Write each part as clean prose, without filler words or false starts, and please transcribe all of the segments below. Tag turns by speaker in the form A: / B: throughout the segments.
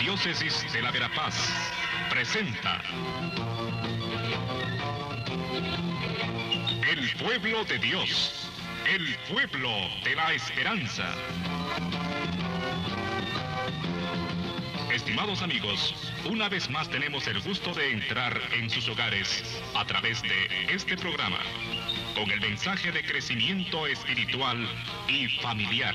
A: Arquidiócesis de la Verapaz presenta El Pueblo de Dios, el pueblo de la esperanza. Estimados amigos, una vez más tenemos el gusto de entrar en sus hogares a través de este programa, con el mensaje de crecimiento espiritual y familiar.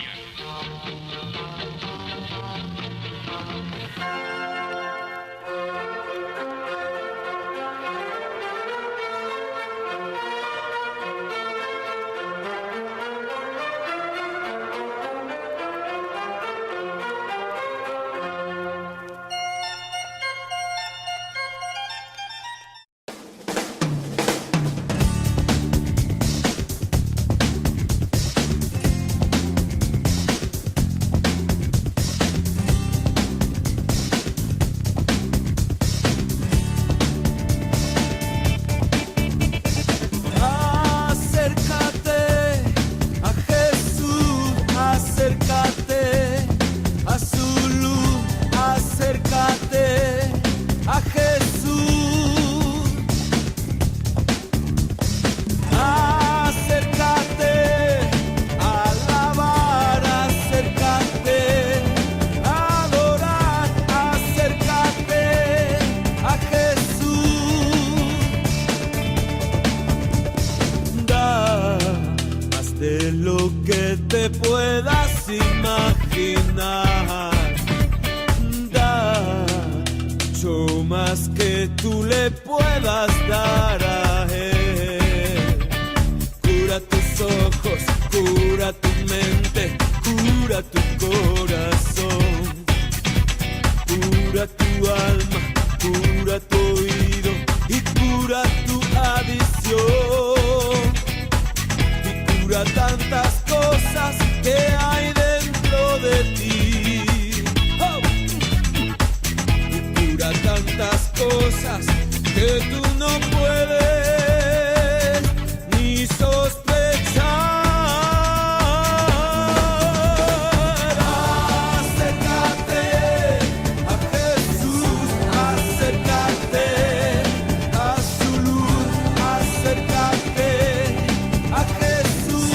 B: Puedas imaginar, da mucho más que tú le puedas dar a él. Cura tus ojos, cura tu mente, cura tu corazón, cura tu alma, cura tu oído y cura tu adicción. Cura tantas cosas que hay dentro de ti. ¡Oh! Y cura tantas cosas que tú no puedes ni sospechar. Acércate a Jesús, acércate a su luz, acércate a Jesús.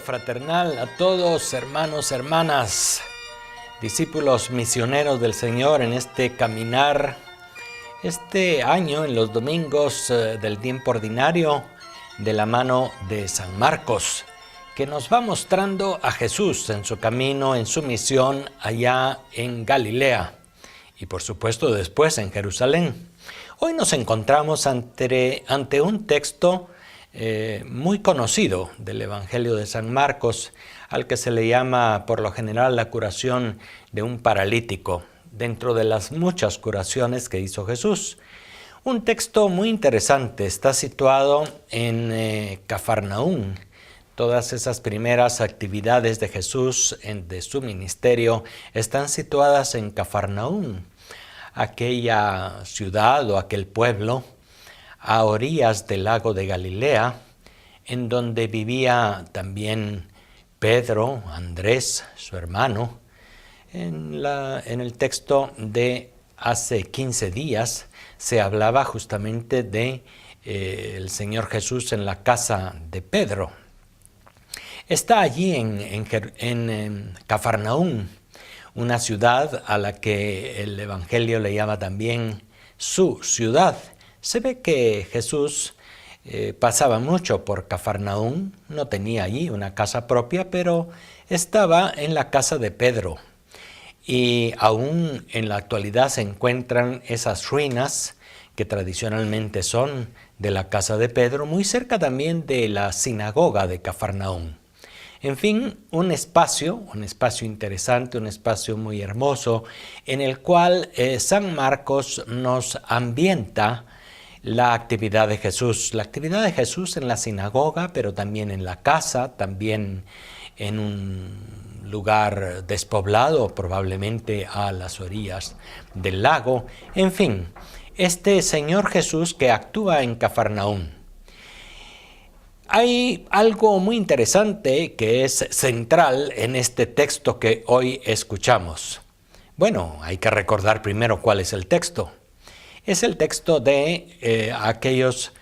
C: Fraternal a todos, hermanos, hermanas, discípulos misioneros del Señor en este caminar, este año en los domingos del tiempo ordinario de la mano de San Marcos, que nos va mostrando a Jesús en su camino, en su misión allá en Galilea y por supuesto después en Jerusalén. Hoy nos encontramos ante un texto muy conocido del Evangelio de San Marcos, al que se le llama por lo general la curación de un paralítico, dentro de las muchas curaciones que hizo Jesús. Un texto muy interesante, está situado en Cafarnaúm. Todas esas primeras actividades de Jesús, de su ministerio, están situadas en Cafarnaúm, aquella ciudad o aquel pueblo a orillas del lago de Galilea, en donde vivía también Pedro, Andrés, su hermano. En el texto de hace 15 días se hablaba justamente de el Señor Jesús en la casa de Pedro. Está allí en Cafarnaúm, una ciudad a la que el Evangelio le llama también su ciudad. Se ve que Jesús pasaba mucho por Cafarnaúm, no tenía allí una casa propia, pero estaba en la casa de Pedro. Y aún en la actualidad se encuentran esas ruinas que tradicionalmente son de la casa de Pedro, muy cerca también de la sinagoga de Cafarnaúm. En fin, un espacio interesante, un espacio muy hermoso, en el cual San Marcos nos ambienta la actividad de Jesús. La actividad de Jesús en la sinagoga, pero también en la casa, también en un lugar despoblado, probablemente a las orillas del lago. En fin, este Señor Jesús que actúa en Cafarnaúm. Hay algo muy interesante que es central en este texto que hoy escuchamos. Bueno, hay que recordar primero cuál es el texto. Es el texto de aquellos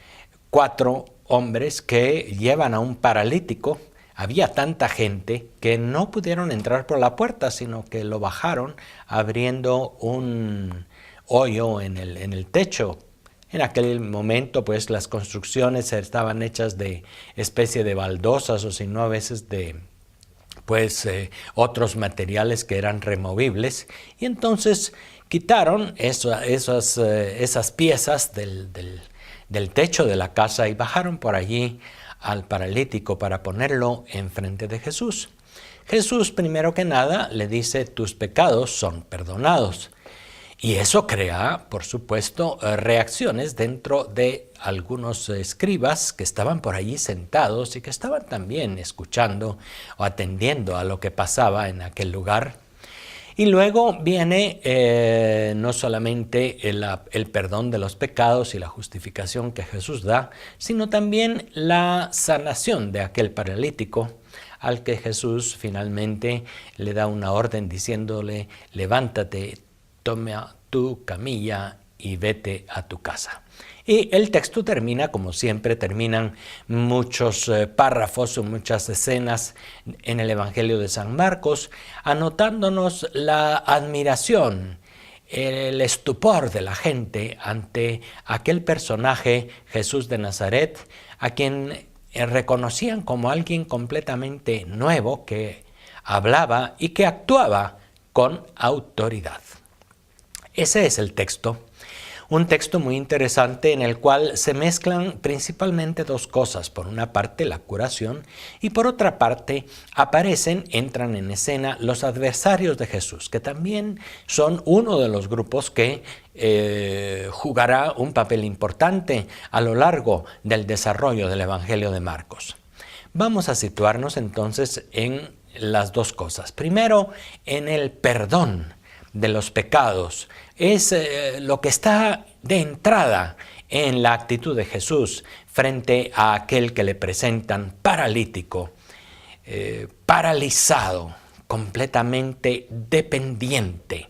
C: 4 hombres que llevan a un paralítico. Había tanta gente que no pudieron entrar por la puerta, sino que lo bajaron abriendo un hoyo en el techo. En aquel momento, pues, las construcciones estaban hechas de especie de baldosas o si no a veces de otros materiales que eran removibles. Y entonces quitaron esas piezas del techo de la casa y bajaron por allí al paralítico para ponerlo enfrente de Jesús. Jesús, primero que nada, le dice: tus pecados son perdonados. Y eso crea, por supuesto, reacciones dentro de algunos escribas que estaban por allí sentados y que estaban también escuchando o atendiendo a lo que pasaba en aquel lugar. Y luego viene no solamente el perdón de los pecados y la justificación que Jesús da, sino también la sanación de aquel paralítico, al que Jesús finalmente le da una orden diciéndole: levántate, toma tu camilla y vete a tu casa. Y el texto termina, como siempre terminan muchos párrafos o muchas escenas en el Evangelio de San Marcos, anotándonos la admiración, el estupor de la gente ante aquel personaje, Jesús de Nazaret, a quien reconocían como alguien completamente nuevo, que hablaba y que actuaba con autoridad. Ese es el texto, un texto muy interesante en el cual se mezclan principalmente 2 cosas. Por una parte, la curación, y por otra parte, entran en escena los adversarios de Jesús, que también son uno de los grupos que jugará un papel importante a lo largo del desarrollo del Evangelio de Marcos. Vamos a situarnos entonces en las 2 cosas. Primero, en el perdón de los pecados. Es lo que está de entrada en la actitud de Jesús frente a aquel que le presentan paralítico, paralizado, completamente dependiente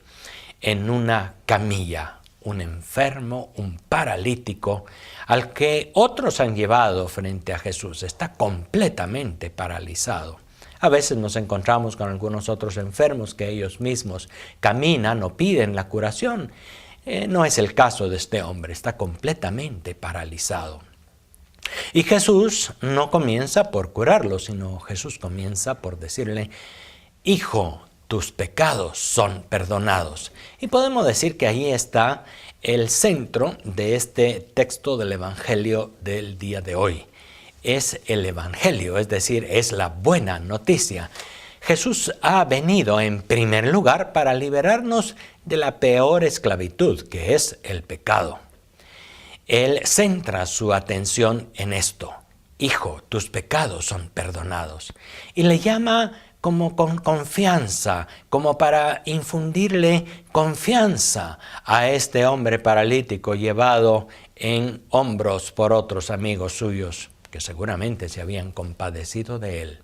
C: en una camilla, un enfermo, un paralítico, al que otros han llevado frente a Jesús. Está completamente paralizado. A veces nos encontramos con algunos otros enfermos que ellos mismos caminan o piden la curación. No es el caso de este hombre, está completamente paralizado. Y Jesús no comienza por curarlo, sino Jesús comienza por decirle: hijo, tus pecados son perdonados. Y podemos decir que ahí está el centro de este texto del Evangelio del día de hoy. Es el Evangelio, es decir, es la buena noticia. Jesús ha venido en primer lugar para liberarnos de la peor esclavitud, que es el pecado. Él centra su atención en esto: hijo, tus pecados son perdonados. Y le llama como con confianza, como para infundirle confianza a este hombre paralítico llevado en hombros por otros amigos suyos, que seguramente se habían compadecido de él.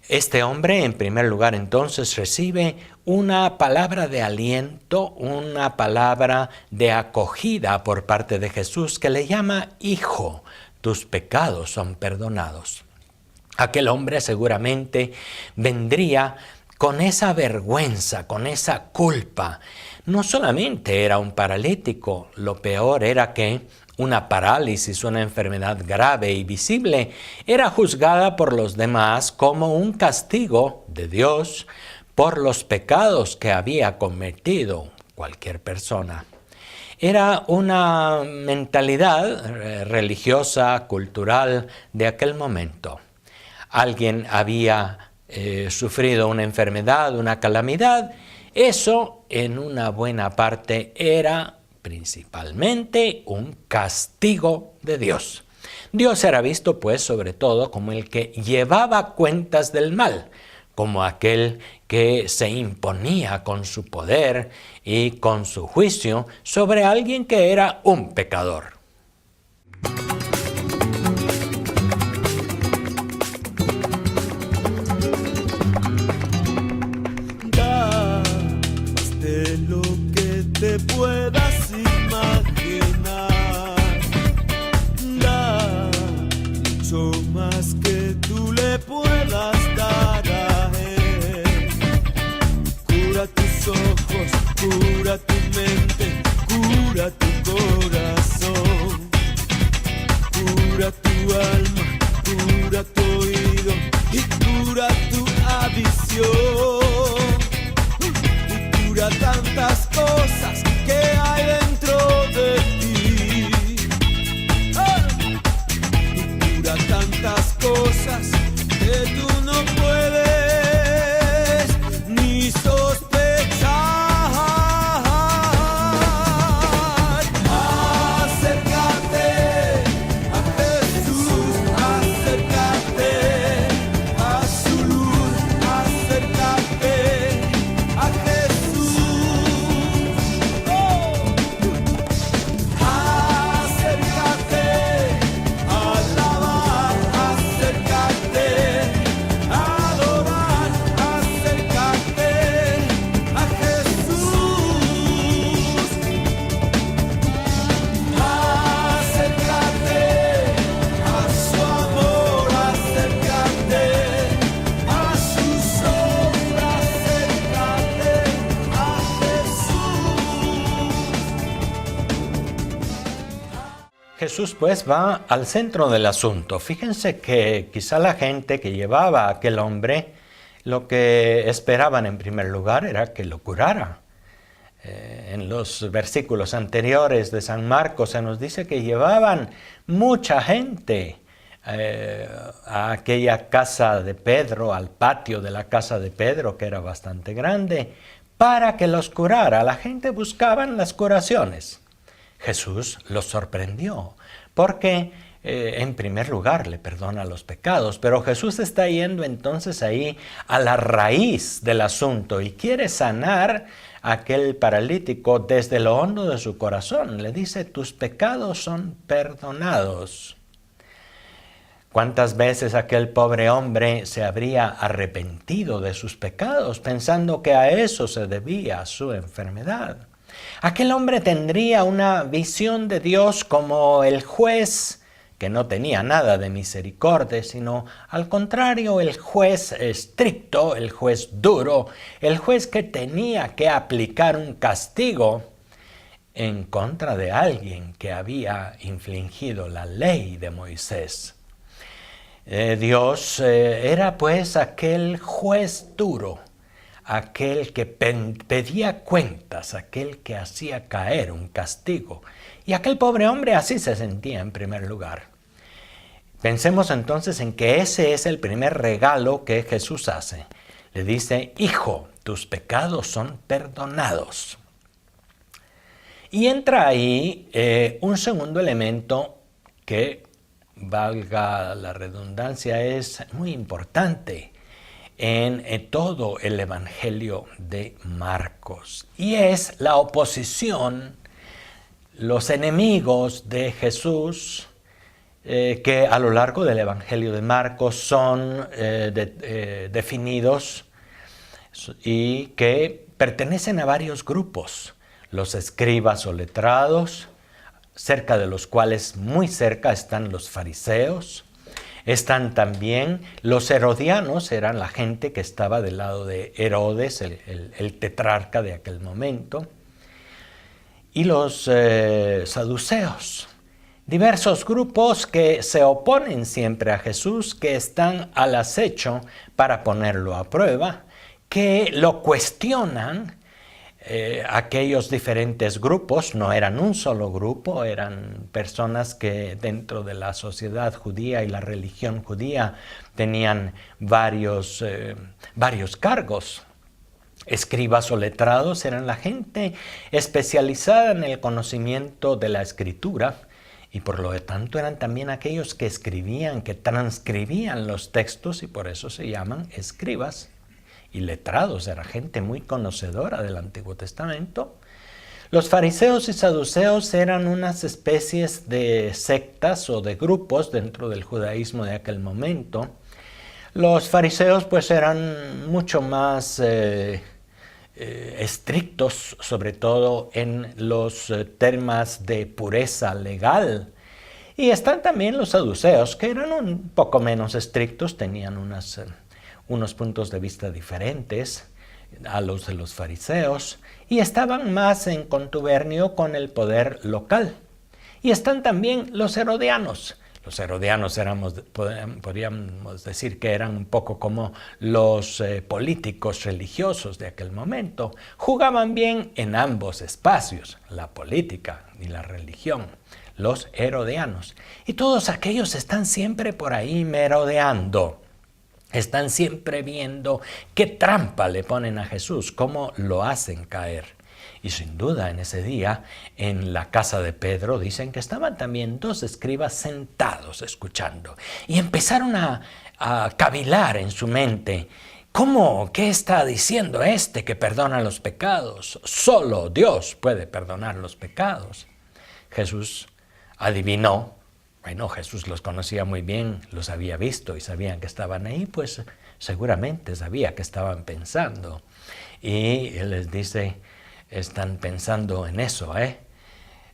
C: Este hombre, en primer lugar, entonces recibe una palabra de aliento, una palabra de acogida por parte de Jesús, que le llama: hijo, tus pecados son perdonados. Aquel hombre seguramente vendría con esa vergüenza, con esa culpa. No solamente era un paralítico, lo peor era que una parálisis, una enfermedad grave y visible, era juzgada por los demás como un castigo de Dios por los pecados que había cometido cualquier persona. Era una mentalidad religiosa, cultural de aquel momento. Alguien había sufrido una enfermedad, una calamidad. Eso, en una buena parte, era principalmente un castigo de Dios. Dios era visto, pues, sobre todo como el que llevaba cuentas del mal, como aquel que se imponía con su poder y con su juicio sobre alguien que era un pecador.
B: Da más de lo que te puedas imaginar. Da mucho más que tú le puedas dar a él. Cura tus ojos, cura tu mente, cura tu corazón, cura tu alma, cura tu oído y cura tu adicción. Y cura tantas cosas que hay dentro de ti. Y cura tantas cosas que tú no puedes ni sospechar. Acércate a Jesús, acércate a su luz, acércate a Jesús. Acércate a alabar, acércate a adorar, acércate a Jesús. Acércate a su amor, acércate a su sombra, acércate a Jesús.
C: Jesús, pues, va al centro del asunto. Fíjense que quizá la gente que llevaba a aquel hombre lo que esperaban en primer lugar era que lo curara. En los versículos anteriores de San Marcos se nos dice que llevaban mucha gente a aquella casa de Pedro, al patio de la casa de Pedro, que era bastante grande, para que los curara. La gente buscaba las curaciones. Jesús los sorprendió porque en primer lugar le perdona los pecados, pero Jesús está yendo entonces ahí a la raíz del asunto y quiere sanar a aquel paralítico desde lo hondo de su corazón. Le dice: tus pecados son perdonados. ¿Cuántas veces aquel pobre hombre se habría arrepentido de sus pecados pensando que a eso se debía su enfermedad? Aquel hombre tendría una visión de Dios como el juez que no tenía nada de misericordia, sino al contrario, el juez estricto, el juez duro, el juez que tenía que aplicar un castigo en contra de alguien que había infringido la ley de Moisés. Dios era pues aquel juez duro, aquel que pedía cuentas, aquel que hacía caer un castigo. Y aquel pobre hombre así se sentía en primer lugar. Pensemos entonces en que ese es el primer regalo que Jesús hace. Le dice: hijo, tus pecados son perdonados. Y entra ahí un segundo elemento que, valga la redundancia, es muy importante en todo el Evangelio de Marcos. Y es la oposición, los enemigos de Jesús, que a lo largo del Evangelio de Marcos son definidos y que pertenecen a varios grupos. Los escribas o letrados, cerca de los cuales muy cerca están los fariseos. Están también los herodianos, eran la gente que estaba del lado de Herodes, el tetrarca de aquel momento. Y los saduceos, diversos grupos que se oponen siempre a Jesús, que están al acecho para ponerlo a prueba, que lo cuestionan. Aquellos diferentes grupos no eran un solo grupo, eran personas que dentro de la sociedad judía y la religión judía tenían varios cargos. Escribas o letrados eran la gente especializada en el conocimiento de la escritura y por lo tanto eran también aquellos que escribían, que transcribían los textos y por eso se llaman escribas. Y letrados, era gente muy conocedora del Antiguo Testamento. Los fariseos y saduceos eran unas especies de sectas o de grupos dentro del judaísmo de aquel momento. Los fariseos pues eran mucho más estrictos, sobre todo en los temas de pureza legal. Y están también los saduceos, que eran un poco menos estrictos, tenían unos puntos de vista diferentes a los de los fariseos y estaban más en contubernio con el poder local. Y están también los herodianos. Los herodianos podríamos decir que eran un poco como los políticos religiosos de aquel momento. Jugaban bien en ambos espacios, la política y la religión, los herodianos. Y todos aquellos están siempre por ahí merodeando. Están siempre viendo qué trampa le ponen a Jesús, cómo lo hacen caer. Y sin duda en ese día, en la casa de Pedro, dicen que estaban también dos escribas sentados escuchando. Y empezaron a cavilar en su mente. ¿Cómo? ¿Qué está diciendo este que perdona los pecados? Solo Dios puede perdonar los pecados. Jesús adivinó. Bueno, Jesús los conocía muy bien, los había visto y sabían que estaban ahí, pues seguramente sabía que estaban pensando. Y Él les dice, están pensando en eso,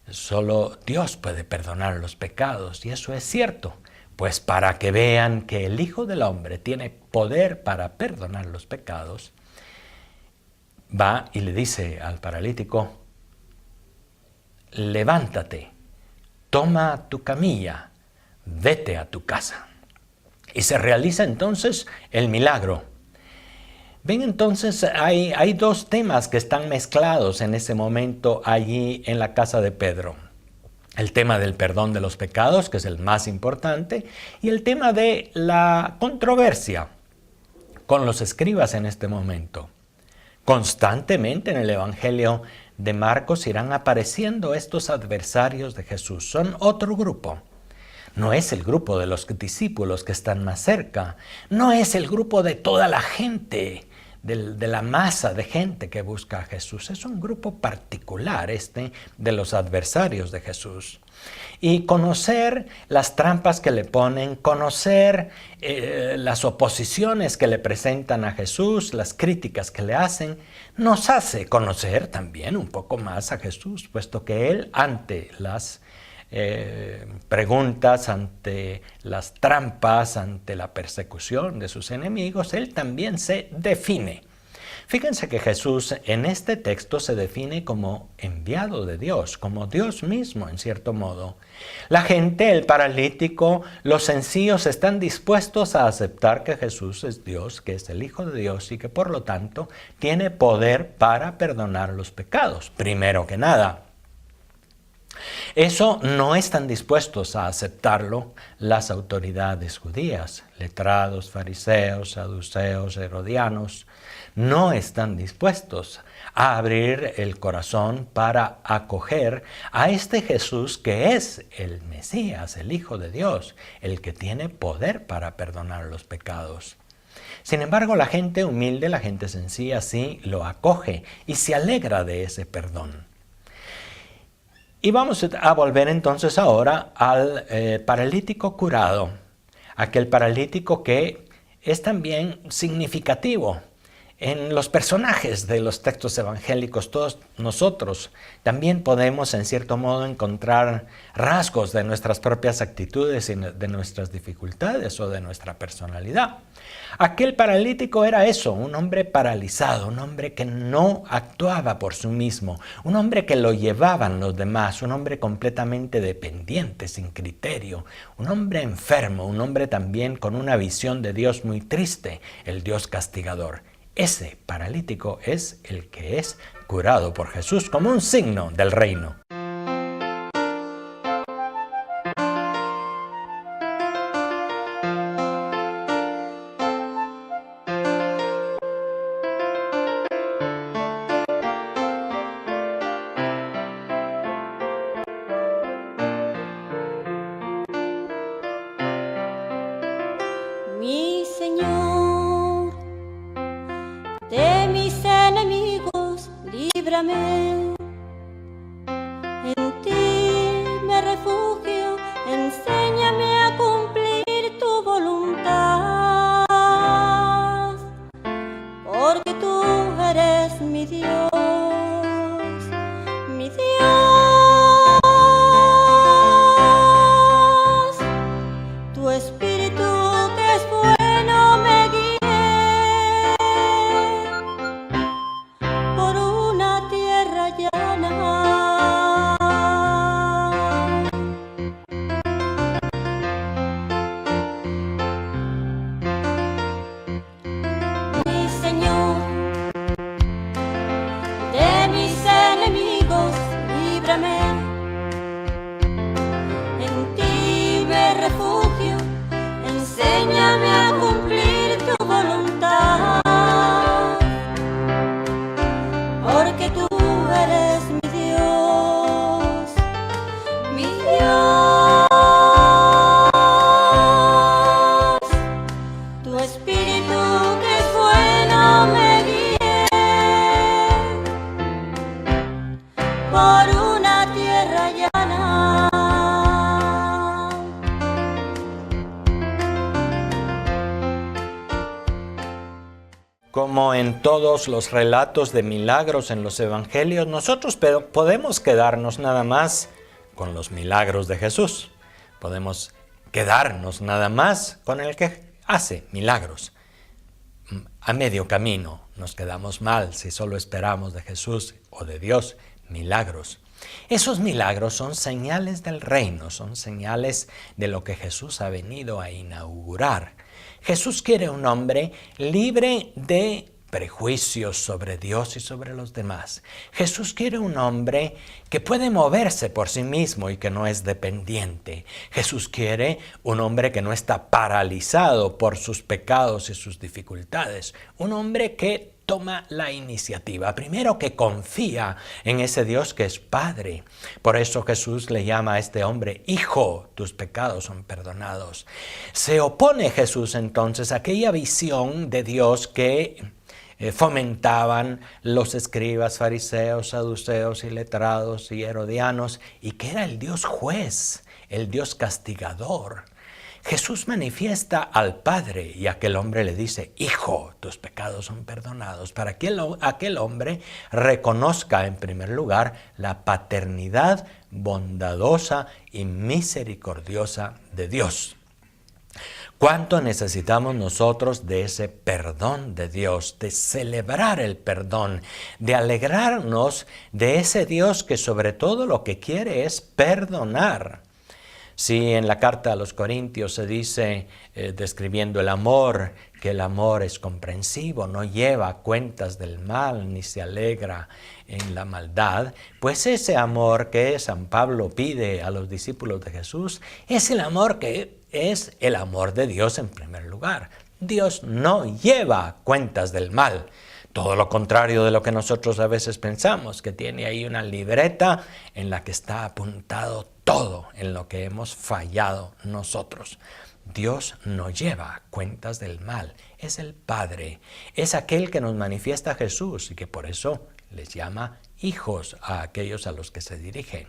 C: Solo Dios puede perdonar los pecados, y eso es cierto. Pues para que vean que el Hijo del Hombre tiene poder para perdonar los pecados, va y le dice al paralítico, levántate. Toma tu camilla, vete a tu casa. Y se realiza entonces el milagro. Ven, entonces hay dos temas que están mezclados en ese momento allí en la casa de Pedro. El tema del perdón de los pecados, que es el más importante, y el tema de la controversia con los escribas en este momento. Constantemente en el Evangelio de Marcos irán apareciendo estos adversarios de Jesús. Son otro grupo. No es el grupo de los discípulos que están más cerca. No es el grupo de toda la gente, de la masa de gente que busca a Jesús. Es un grupo particular de los adversarios de Jesús. Y conocer las trampas que le ponen, conocer las oposiciones que le presentan a Jesús, las críticas que le hacen, nos hace conocer también un poco más a Jesús, puesto que Él ante las preguntas, ante las trampas, ante la persecución de sus enemigos, Él también se define. Fíjense que Jesús en este texto se define como enviado de Dios, como Dios mismo en cierto modo. La gente, el paralítico, los sencillos están dispuestos a aceptar que Jesús es Dios, que es el Hijo de Dios y que por lo tanto tiene poder para perdonar los pecados, primero que nada. Eso no están dispuestos a aceptarlo las autoridades judías, letrados, fariseos, saduceos, herodianos. No están dispuestos a abrir el corazón para acoger a este Jesús que es el Mesías, el Hijo de Dios, el que tiene poder para perdonar los pecados. Sin embargo, la gente humilde, la gente sencilla, sí lo acoge y se alegra de ese perdón. Y vamos a volver entonces ahora al paralítico curado, aquel paralítico que es también significativo. En los personajes de los textos evangélicos, todos nosotros también podemos en cierto modo encontrar rasgos de nuestras propias actitudes y de nuestras dificultades o de nuestra personalidad. Aquel paralítico era eso, un hombre paralizado, un hombre que no actuaba por sí mismo, un hombre que lo llevaban los demás, un hombre completamente dependiente, sin criterio, un hombre enfermo, un hombre también con una visión de Dios muy triste, el Dios castigador. Ese paralítico es el que es curado por Jesús como un signo del reino.
D: Mi Señor, de mis enemigos, líbrame. En ti me refugio, enséñame a cumplir tu voluntad, porque tú eres mi Dios, mi Dios. Tu Espíritu que es bueno me guíe por una tierra llana. Mi Señor, de mis enemigos, líbrame. En ti me refugio, enséñame a cumplir tu voluntad, porque tú eres mi Dios, mi Dios. Tu Espíritu que es bueno me guíe por una tierra llana.
C: Como en todos los relatos de milagros en los evangelios, nosotros podemos quedarnos nada más con los milagros de Jesús. Podemos quedarnos nada más con el que hace milagros. A medio camino nos quedamos mal si solo esperamos de Jesús o de Dios milagros. Esos milagros son señales del reino, son señales de lo que Jesús ha venido a inaugurar. Jesús quiere un hombre libre de prejuicios sobre Dios y sobre los demás. Jesús quiere un hombre que puede moverse por sí mismo y que no es dependiente. Jesús quiere un hombre que no está paralizado por sus pecados y sus dificultades. Un hombre que toma la iniciativa, primero que confía en ese Dios que es Padre. Por eso Jesús le llama a este hombre, Hijo, tus pecados son perdonados. Se opone Jesús entonces a aquella visión de Dios que fomentaban los escribas, fariseos, saduceos y letrados y herodianos, y que era el Dios juez, el Dios castigador. Jesús manifiesta al Padre y aquel hombre le dice, Hijo, tus pecados son perdonados, para que aquel hombre reconozca en primer lugar la paternidad bondadosa y misericordiosa de Dios. ¿Cuánto necesitamos nosotros de ese perdón de Dios, de celebrar el perdón, de alegrarnos de ese Dios que sobre todo lo que quiere es perdonar? Si en la carta a los Corintios se dice, describiendo el amor, que el amor es comprensivo, no lleva cuentas del mal, ni se alegra en la maldad, pues ese amor que San Pablo pide a los discípulos de Jesús es el amor que es el amor de Dios en primer lugar. Dios no lleva cuentas del mal. Todo lo contrario de lo que nosotros a veces pensamos, que tiene ahí una libreta en la que está apuntado todo en lo que hemos fallado nosotros. Dios no lleva cuentas del mal, es el Padre, es aquel que nos manifiesta a Jesús y que por eso les llama hijos a aquellos a los que se dirigen.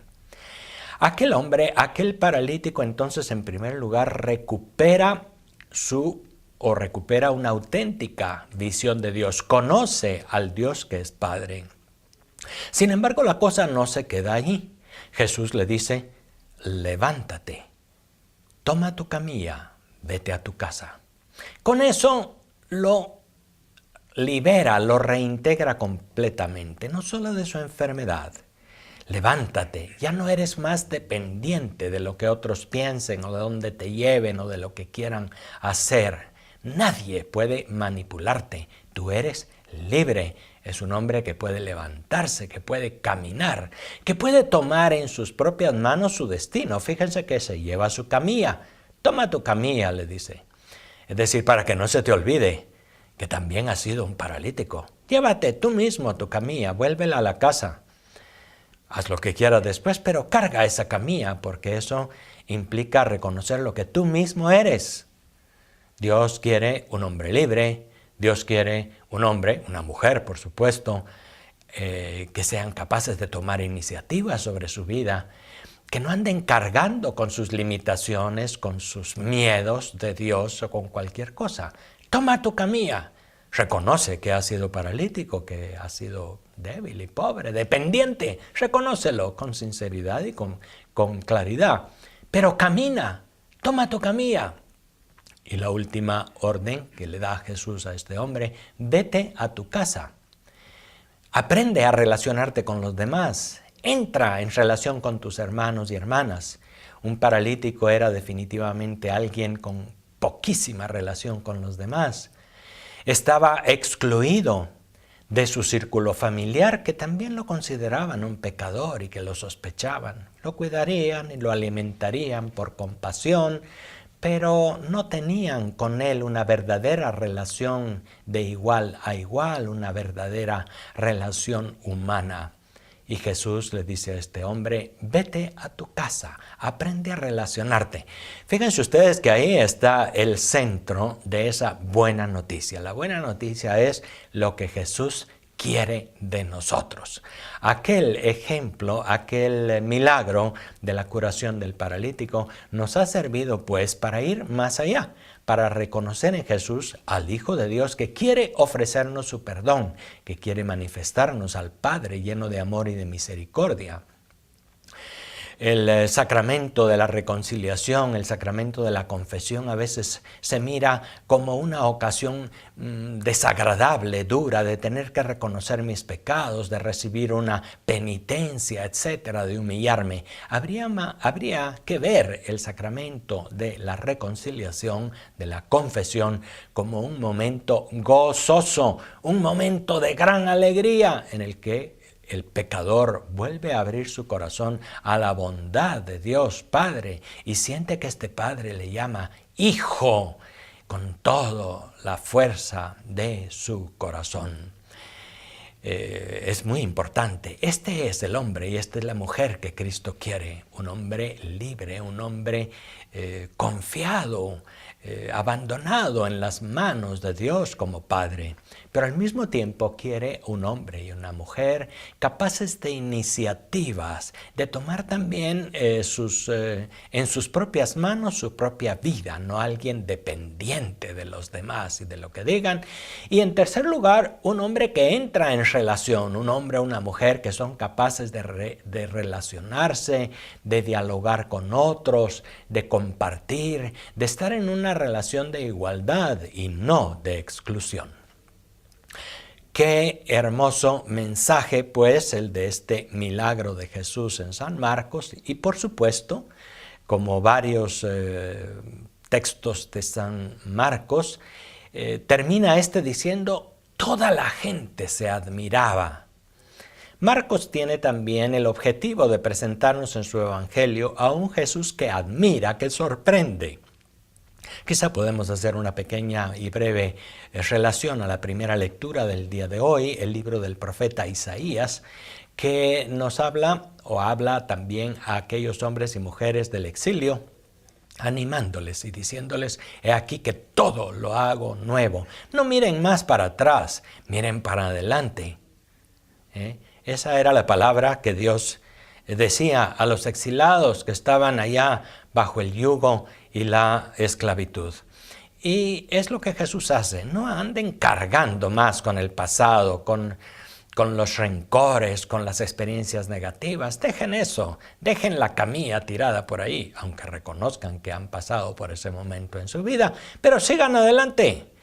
C: Aquel hombre, aquel paralítico entonces en primer lugar recupera su o recupera una auténtica visión de Dios, conoce al Dios que es Padre. Sin embargo, la cosa no se queda allí. Jesús le dice, levántate, toma tu camilla, vete a tu casa. Con eso lo libera, lo reintegra completamente, no solo de su enfermedad. Levántate, ya no eres más dependiente de lo que otros piensen o de dónde te lleven o de lo que quieran hacer. Nadie puede manipularte, tú eres libre. Es un hombre que puede levantarse, que puede caminar, que puede tomar en sus propias manos su destino. Fíjense que se lleva su camilla. Toma tu camilla, le dice. Es decir, para que no se te olvide que también has sido un paralítico. Llévate tú mismo tu camilla, vuélvela a la casa. Haz lo que quieras después, pero carga esa camilla, porque eso implica reconocer lo que tú mismo eres. Dios quiere un hombre libre, Dios quiere un hombre, una mujer, por supuesto, que sean capaces de tomar iniciativas sobre su vida, que no anden cargando con sus limitaciones, con sus miedos de Dios o con cualquier cosa. Toma tu camilla. Reconoce que has sido paralítico, que has sido débil y pobre, dependiente. Reconócelo con sinceridad y con claridad. Pero camina, toma tu camilla. Y la última orden que le da Jesús a este hombre, vete a tu casa. Aprende a relacionarte con los demás. Entra en relación con tus hermanos y hermanas. Un paralítico era definitivamente alguien con poquísima relación con los demás. Estaba excluido de su círculo familiar, que también lo consideraban un pecador y que lo sospechaban. Lo cuidarían y lo alimentarían por compasión, pero no tenían con él una verdadera relación de igual a igual, una verdadera relación humana. Y Jesús le dice a este hombre, vete a tu casa, aprende a relacionarte. Fíjense ustedes que ahí está el centro de esa buena noticia. La buena noticia es lo que Jesús quiere de nosotros. Aquel ejemplo, aquel milagro de la curación del paralítico nos ha servido pues para ir más allá, para reconocer en Jesús al Hijo de Dios que quiere ofrecernos su perdón, que quiere manifestarnos al Padre lleno de amor y de misericordia. El sacramento de la reconciliación, el sacramento de la confesión a veces se mira como una ocasión desagradable, dura, de tener que reconocer mis pecados, de recibir una penitencia, etcétera, de humillarme. Habría que ver el sacramento de la reconciliación, de la confesión, como un momento gozoso, un momento de gran alegría en el que el pecador vuelve a abrir su corazón a la bondad de Dios Padre y siente que este Padre le llama hijo con toda la fuerza de su corazón. Es muy importante. Este es el hombre y esta es la mujer que Cristo quiere. Un hombre libre, un hombre confiado, abandonado en las manos de Dios como Padre. Pero al mismo tiempo quiere un hombre y una mujer capaces de iniciativas, de tomar también en sus propias manos su propia vida, no alguien dependiente de los demás y de lo que digan. Y en tercer lugar, un hombre que entra en relación, un hombre o una mujer que son capaces de relacionarse, de dialogar con otros, de compartir, de estar en una relación de igualdad y no de exclusión. Qué hermoso mensaje, pues, el de este milagro de Jesús en San Marcos y, por supuesto, como varios textos de San Marcos, termina diciendo, toda la gente se admiraba. Marcos tiene también el objetivo de presentarnos en su evangelio a un Jesús que admira, que sorprende. Quizá podemos hacer una pequeña y breve relación a la primera lectura del día de hoy, el libro del profeta Isaías, que nos habla también a aquellos hombres y mujeres del exilio, animándoles y diciéndoles, he aquí que todo lo hago nuevo. No miren más para atrás, miren para adelante. Esa era la palabra que Dios decía a los exilados que estaban allá bajo el yugo y la esclavitud. Y es lo que Jesús hace. No anden cargando más con el pasado, con los rencores, con las experiencias negativas. Dejen eso, dejen la camilla tirada por ahí, aunque reconozcan que han pasado por ese momento en su vida, pero sigan adelante.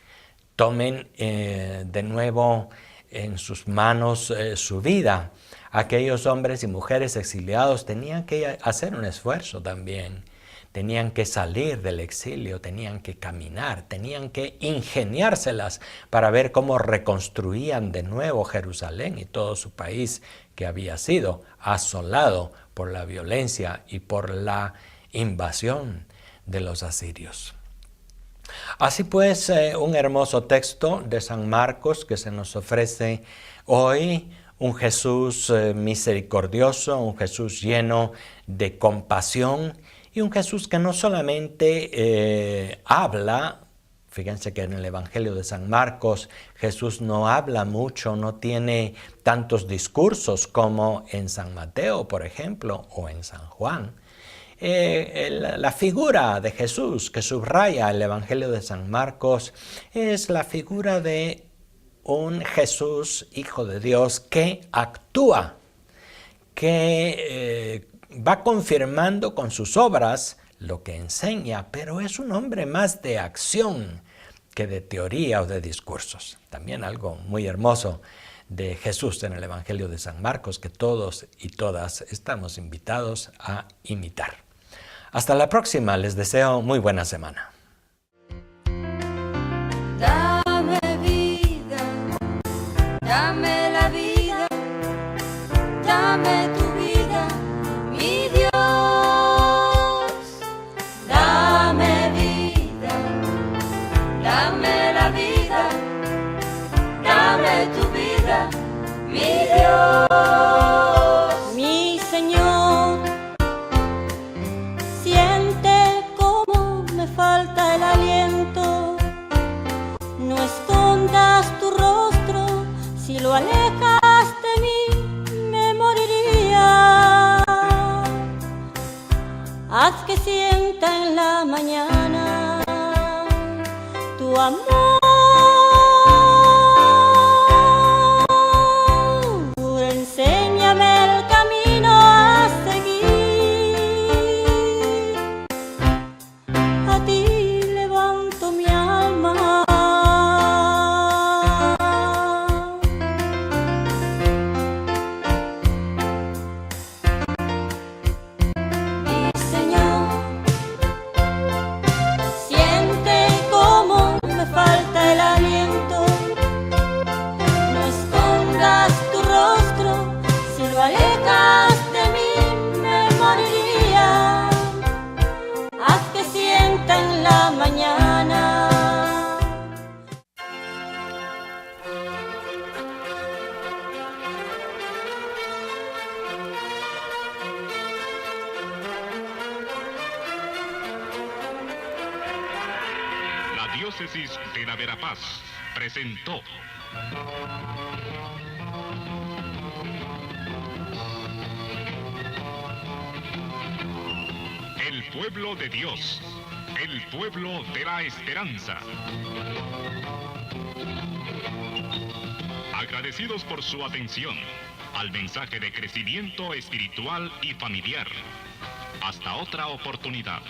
C: Tomen de nuevo en sus manos su vida. Aquellos hombres y mujeres exiliados tenían que hacer un esfuerzo también. Tenían que salir del exilio, tenían que caminar, tenían que ingeniárselas para ver cómo reconstruían de nuevo Jerusalén y todo su país que había sido asolado por la violencia y por la invasión de los asirios. Así pues, un hermoso texto de San Marcos que se nos ofrece hoy, un Jesús misericordioso, un Jesús lleno de compasión y un Jesús que no solamente habla. Fíjense que en el Evangelio de San Marcos Jesús no habla mucho, no tiene tantos discursos como en San Mateo, por ejemplo, o en San Juan. La figura de Jesús que subraya el Evangelio de San Marcos es la figura de un Jesús, Hijo de Dios, que actúa, que va confirmando con sus obras lo que enseña, pero es un hombre más de acción que de teoría o de discursos. También algo muy hermoso de Jesús en el Evangelio de San Marcos que todos y todas estamos invitados a imitar. Hasta la próxima, les deseo muy buena semana.
D: Dame vida, dame la vida, dame tu vida, mi Dios. Dame vida, dame la vida, dame tu vida, mi Dios. Mi Señor, siente cómo me falta el aliento. No escondas tu rostro, si lo alejas de mí me moriría. Haz que sienta en la mañana tu amor. Enséñame el camino a seguir. A ti levanto mi alma. Mi Señor, siente cómo me falta el aliento. No escondas tu rostro, si lo alejas de mí me moriría. Haz que sienta en la mañana.
A: La diócesis de la Verapaz presentó El pueblo de Dios, el pueblo de la esperanza. Agradecidos por su atención al mensaje de crecimiento espiritual y familiar. Hasta otra oportunidad.